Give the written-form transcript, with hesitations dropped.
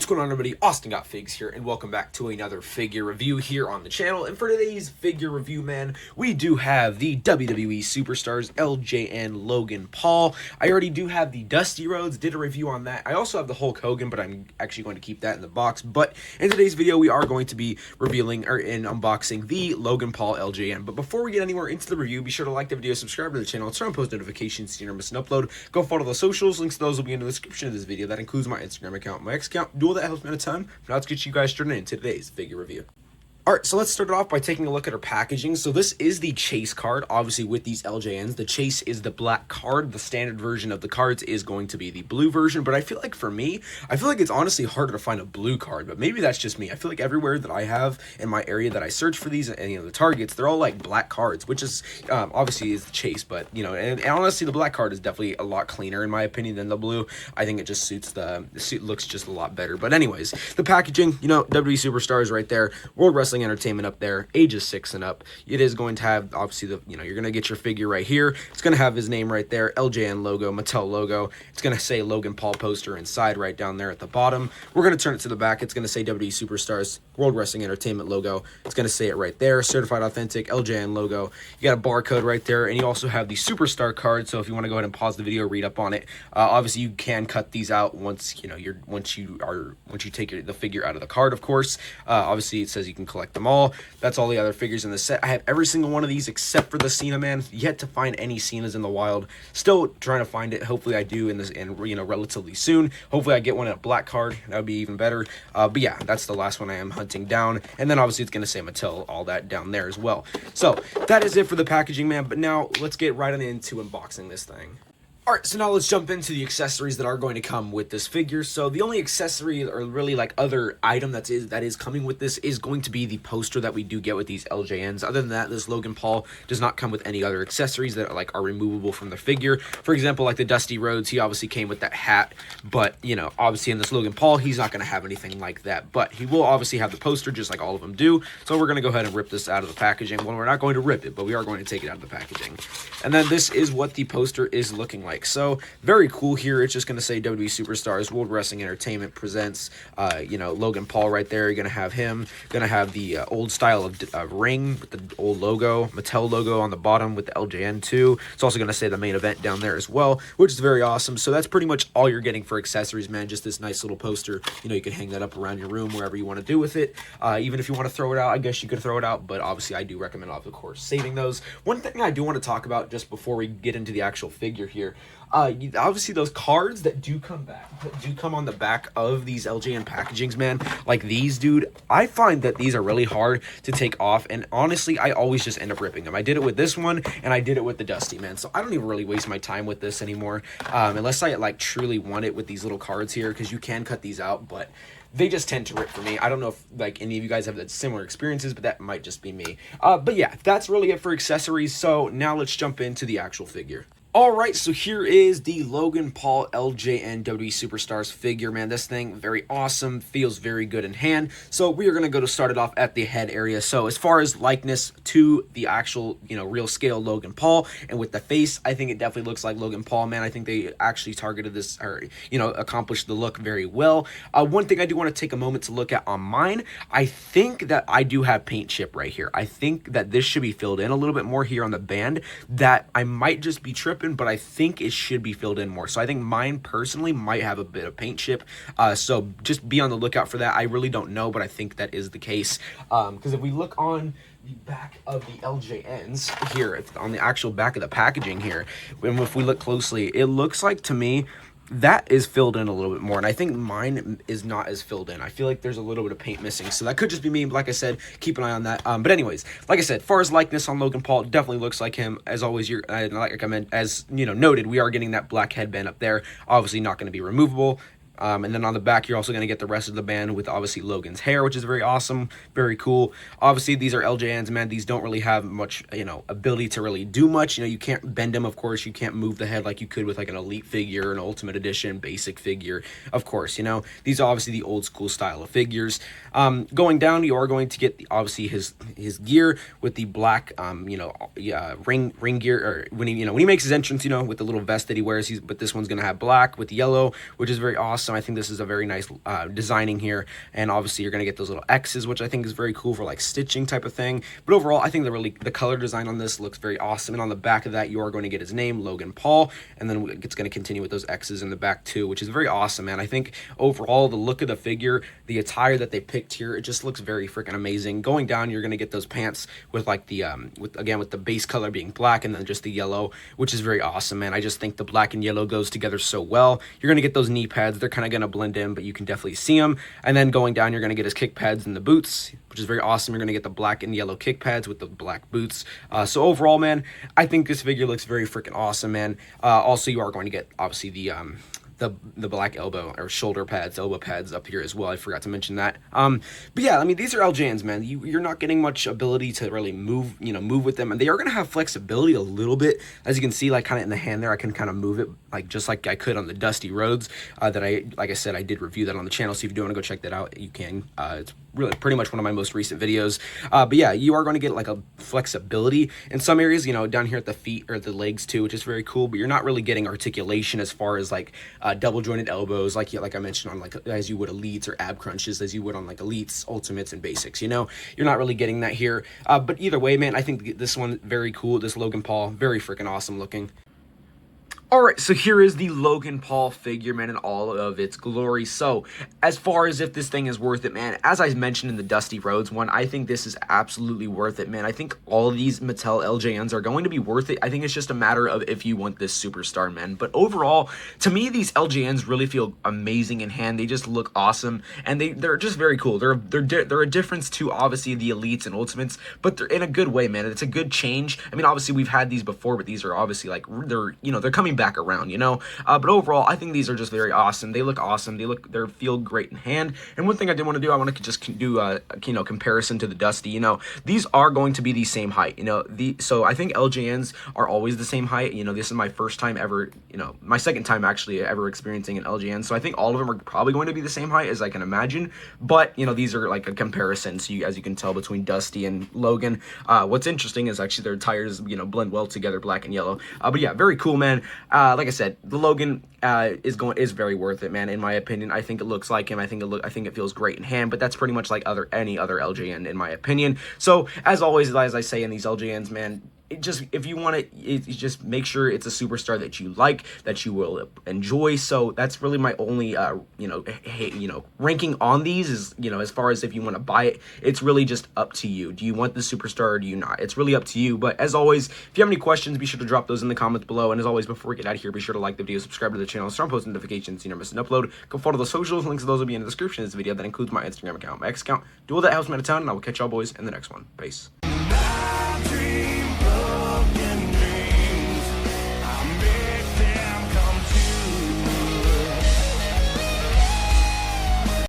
What's going on, everybody? Austin Got Figs here, and welcome back to another figure review here on the channel. And for today's figure review, man, we do have the WWE Superstars LJN Logan Paul. I already do have the Dusty Rhodes, did a review on that. I also have the Hulk Hogan, but I'm actually going to keep that in the box. But in today's video, we are going to be revealing or unboxing the Logan Paul LJN. But before we get anywhere into the review, be sure to like the video, subscribe to the channel, and turn on post notifications so you never miss an upload. Go follow the socials. Links to those will be in the description of this video. That includes my Instagram account, my X account. Do all that helps me out a ton. Now let's get you guys started into today's figure review. Alright, so let's start it off by taking a look at our packaging. So this is the Chase card, obviously with these LJNs. The Chase is the black card. The standard version of the cards is going to be the blue version. But I feel like for me, I feel like it's honestly harder to find a blue card. But maybe that's just me. I feel like everywhere that I have in my area that I search for these, and the targets, they're all like black cards, which is obviously is the Chase. But and honestly, the black card is definitely a lot cleaner in my opinion than the blue. I think it just suits the suit looks just a lot better. But anyways, the packaging, WWE Superstars right there, World Wrestling Entertainment up there, ages 6 and up. It is going to have obviously the you're going to get your figure right here. It's going to have his name right there, LJN logo, Mattel logo. It's going to say Logan Paul poster inside right down there at the bottom. We're going to turn it to the back. It's going to say WWE Superstars, World Wrestling Entertainment logo. It's going to say it right there, certified authentic LJN logo. You got a barcode right there, and you also have the Superstar card. So if you want to go ahead and pause the video, read up on it. Obviously you can cut these out once once you take the figure out of the card, of course. Obviously it says you can collect them all. That's all the other figures in the set. I have every single one of these except for the Cena, man. Yet to find any Cenas in the wild. Still trying to find it. Hopefully I do in this, relatively soon. Hopefully I get one in a black card. That would be even better. But yeah, that's the last one I am hunting down. And then obviously it's going to say Mattel, all that down there as well. So that is it for the packaging, man. But now let's get right on into unboxing this thing. Alright, so now let's jump into the accessories that are going to come with this figure. So the only accessory or really like other item that is coming with this is going to be the poster that we do get with these LJNs. Other than that, this Logan Paul does not come with any other accessories that are removable from the figure. For example, like the Dusty Rhodes, he obviously came with that hat, but obviously in this Logan Paul, he's not going to have anything like that. But he will obviously have the poster just like all of them do. So we're going to go ahead and rip this out of the packaging. Well, we're not going to rip it, but we are going to take it out of the packaging. And then this is what the poster is looking like. So very cool here. It's just going to say WWE Superstars, World Wrestling Entertainment presents, Logan Paul right there. You're going to have him. Going to have the old style of ring with the old logo, Mattel logo on the bottom with the LJN too. It's also going to say the main event down there as well, which is very awesome. So that's pretty much all you're getting for accessories, man. Just this nice little poster. You can hang that up around your room, wherever you want to do with it. Even if you want to throw it out, I guess you could throw it out, but obviously I do recommend, of course, saving those. One thing I do want to talk about just before we get into the actual figure here, obviously those cards that do come on the back of these LJN packagings, man, like these, dude, I find that these are really hard to take off, and honestly I always just end up ripping them. I did it with this one, and I did it with the Dusty, man, so I don't even really waste my time with this anymore, unless I truly want it with these little cards here, because you can cut these out, but they just tend to rip for me. I don't know if any of you guys have that similar experiences, but that might just be me. But yeah, that's really it for accessories. So now let's jump into the actual figure. Alright, so here is the Logan Paul LJN WWE Superstars figure, man. This thing, very awesome, feels very good in hand. So we are going to go to start it off at the head area. So as far as likeness to the actual, real scale Logan Paul, and with the face, I think it definitely looks like Logan Paul, man. I think they actually targeted this, or, accomplished the look very well. One thing I do want to take a moment to look at on mine, I think that I do have paint chip right here. I think that this should be filled in a little bit more here on the band, that I might just be tripping, but I think it should be filled in more. So I think mine personally might have a bit of paint chip. So just be on the lookout for that. I really don't know, but I think that is the case. Because if we look on the back of the LJNs here, on the actual back of the packaging here, and if we look closely, it looks like to me that is filled in a little bit more, and I think mine is not as filled in. I feel like there's a little bit of paint missing, so that could just be me. Like I said, keep an eye on that. But anyways, like I said, far as likeness on Logan Paul, definitely looks like him. As always, like I meant, as noted, we are getting that black headband up there. Obviously not going to be removable. And then on the back, you're also going to get the rest of the band with obviously Logan's hair, which is very awesome, very cool. Obviously, these are LJNs, man. These don't really have much, ability to really do much. You can't bend them, of course. You can't move the head like you could with like an Elite figure, an Ultimate Edition, basic figure, of course. These are obviously the old school style of figures. Going down, you are going to get obviously his gear with the black, ring gear, or when he makes his entrance, with the little vest that he wears. But this one's going to have black with yellow, which is very awesome. awesome. I think this is a very nice designing here, and obviously you're going to get those little X's, which I think is very cool for like stitching type of thing. But overall, I think the color design on this looks very awesome, and on the back of that you are going to get his name, Logan Paul, and then it's going to continue with those X's in the back too, which is very awesome, man. I think overall the look of the figure, the attire that they picked here, it just looks very freaking amazing. Going down, you're going to get those pants with like the with the base color being black and then just the yellow, which is very awesome, man. I just think the black and yellow goes together so well. You're going to get those knee pads. They're kind of going to blend in, but you can definitely see them. And then going down, you're going to get his kick pads and the boots, which is very awesome. You're going to get the black and yellow kick pads with the black boots. So overall, man, I think this figure looks very freaking awesome, man. Also, you are going to get obviously the black elbow or shoulder pads, elbow pads up here as well. I forgot to mention that. But yeah, I mean, these are LJNs, man. You're not getting much ability to really move with them, and they are going to have flexibility a little bit. As you can see, like kind of in the hand there, I can kind of move it like just like I could on the Dusty Rhodes that like I said, I did review that on the channel. So if you do want to go check that out, you can. It's really pretty much one of my most recent videos. But yeah, you are going to get like a flexibility in some areas, down here at the feet or the legs too, which is very cool, but you're not really getting articulation as far as like double jointed elbows, like I mentioned on like as you would elites or ab crunches, as you would on like elites, ultimates, and basics. You're not really getting that here. But either way, man, I think this one very cool. This Logan Paul, very freaking awesome looking. Alright, so here is the Logan Paul figure, man, in all of its glory. So, as far as if this thing is worth it, man, as I mentioned in the Dusty Rhodes one, I think this is absolutely worth it, man. I think all of these Mattel LJNs are going to be worth it. I think it's just a matter of if you want this superstar, man. But overall, to me, these LJNs really feel amazing in hand. They just look awesome, and they're just very cool. They're a difference to, obviously, the elites and ultimates, but they're in a good way, man. It's a good change. I mean, obviously, we've had these before, but these are obviously, like, they're coming back around, but overall, I think these are just very awesome. They look awesome. They feel great in hand. And one thing I did want to do, I want to just do a comparison to the Dusty. These are going to be the same height. So I think LJNs are always the same height. This is my first time ever, my second time actually ever experiencing an LJN. So I think all of them are probably going to be the same height as I can imagine. But these are like a comparison. So as you can tell, between Dusty and Logan. What's interesting is actually their tires blend well together, black and yellow. But yeah, very cool, man. Like I said, the Logan is very worth it, man. In my opinion, I think it looks like him. I think it feels great in hand. But that's pretty much like any other LJN in my opinion. So as always, as I say in these LJNs, man, if you want it, just make sure it's a superstar that you like, that you will enjoy. So that's really my only ranking on these is, as far as if you want to buy it, it's really just up to you. Do you want the superstar or do you not? It's really up to you. But as always, if you have any questions, be sure to drop those in the comments below. And as always, before we get out of here, be sure to like the video, subscribe to the channel, start post notifications so you never miss an upload. Go follow the socials. Links to those will be in the description of this video. That includes my Instagram account, my X account. Do all that helps me out a ton, and I will catch y'all boys in the next one. Peace.